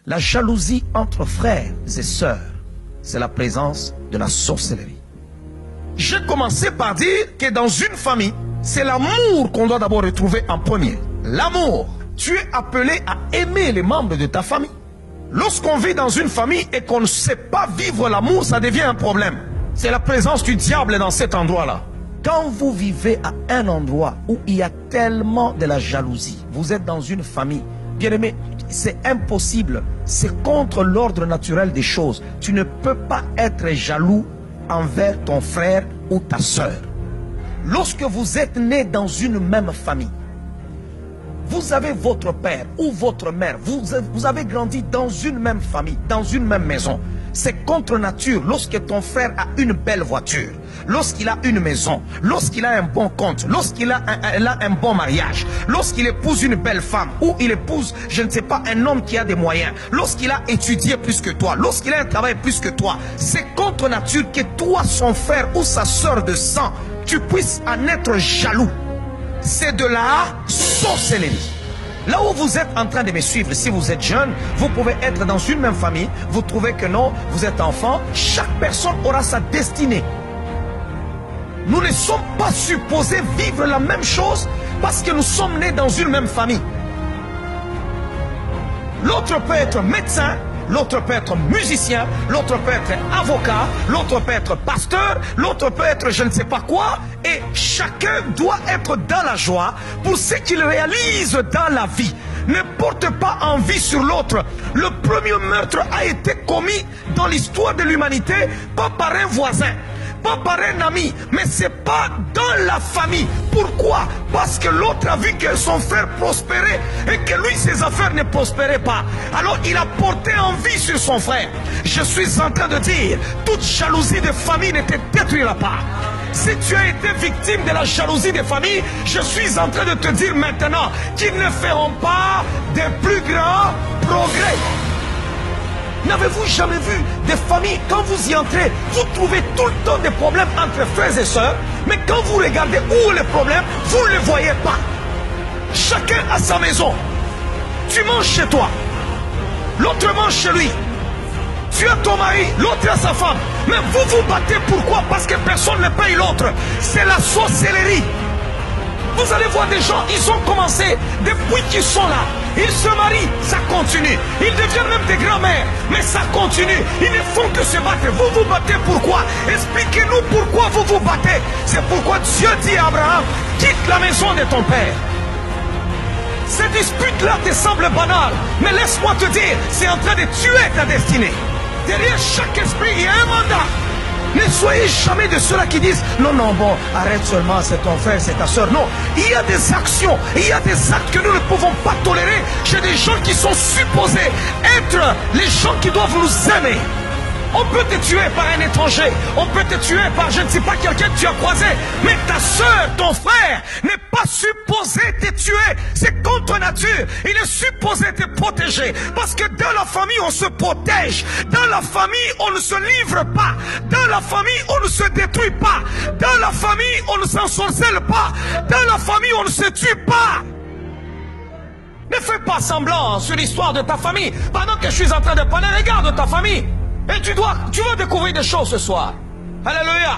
La jalousie entre frères et sœurs, c'est la présence de la sorcellerie. J'ai commencé par dire que dans une famille, c'est l'amour qu'on doit d'abord retrouver en premier. L'amour. Tu es appelé à aimer les membres de ta famille. Lorsqu'on vit dans une famille et qu'on ne sait pas vivre l'amour, ça devient un problème. C'est la présence du diable dans cet endroit-là. Quand vous vivez à un endroit où il y a tellement de la jalousie, vous êtes dans une famille, bien aimé, c'est impossible. C'est contre l'ordre naturel des choses. Tu ne peux pas être jaloux envers ton frère ou ta sœur. Lorsque vous êtes né dans une même famille, vous avez votre père ou votre mère, vous avez grandi dans une même famille, dans une même maison. C'est contre nature lorsque ton frère a une belle voiture, lorsqu'il a une maison, lorsqu'il a un bon compte, lorsqu'il a un bon mariage, lorsqu'il épouse une belle femme ou il épouse, je ne sais pas, un homme qui a des moyens, lorsqu'il a étudié plus que toi, lorsqu'il a un travail plus que toi. C'est contre nature que toi, son frère ou sa soeur de sang, tu puisses en être jaloux. C'est de la sorcellerie. Là où vous êtes en train de me suivre, si vous êtes jeune, vous pouvez être dans une même famille, vous trouvez que non, vous êtes enfant, chaque personne aura sa destinée. Nous ne sommes pas supposés vivre la même chose parce que nous sommes nés dans une même famille. L'autre peut être médecin, l'autre peut être musicien, l'autre peut être avocat, l'autre peut être pasteur, l'autre peut être je ne sais pas quoi. Et chacun doit être dans la joie pour ce qu'il réalise dans la vie. Ne porte pas envie sur l'autre. Le premier meurtre a été commis dans l'histoire de l'humanité, pas par un voisin, pas par un ami, mais c'est pas dans la famille. Pourquoi? Parce que l'autre a vu que son frère prospérait et que lui, ses affaires ne prospéraient pas. Alors il a porté envie sur son frère. Je suis en train de dire, toute jalousie de famille ne te détruira pas. Si tu as été victime de la jalousie des familles, je suis en train de te dire maintenant qu'ils ne feront pas de plus grands progrès. N'avez-vous jamais vu des familles, quand vous y entrez, vous trouvez tout le temps des problèmes entre frères et sœurs, mais quand vous regardez où est le problème, vous ne le voyez pas. Chacun a sa maison. Tu manges chez toi, l'autre mange chez lui. Tu as ton mari, l'autre a sa femme. Mais vous vous battez, pourquoi? Parce que personne ne paye l'autre. C'est la sorcellerie. Vous allez voir des gens, ils ont commencé depuis qu'ils sont là. Ils se marient, ça continue. Ils deviennent même des grands-mères, mais ça continue. Ils ne font que se battre. Vous vous battez pourquoi? Expliquez-nous pourquoi vous vous battez. C'est pourquoi Dieu dit à Abraham, quitte la maison de ton père. Ces disputes-là te semblent banales, mais laisse-moi te dire, c'est en train de tuer ta destinée. Derrière chaque esprit, il y a un mandat. Ne soyez jamais de ceux-là qui disent non, non, bon, arrête seulement, c'est ton frère, c'est ta soeur. Non, il y a des actions, il y a des actes que nous ne pouvons pas tolérer chez des gens qui sont supposés être les gens qui doivent nous aimer. On peut te tuer par un étranger, on peut te tuer par je ne sais pas quelqu'un que tu as croisé, mais ta soeur, ton frère n'est pas supposé te tuer. C'est contre nature. Il est supposé te protéger. Parce que dans la famille, on se protège. Dans la famille, on ne se livre pas. Dans la famille, on ne se détruit pas. Dans la famille, on ne s'ensorcelle pas. Dans la famille, on ne se tue pas. Ne fais pas semblant sur l'histoire de ta famille. Pendant que je suis en train de parler, regarde ta famille. Et tu vas découvrir des choses ce soir. Alléluia.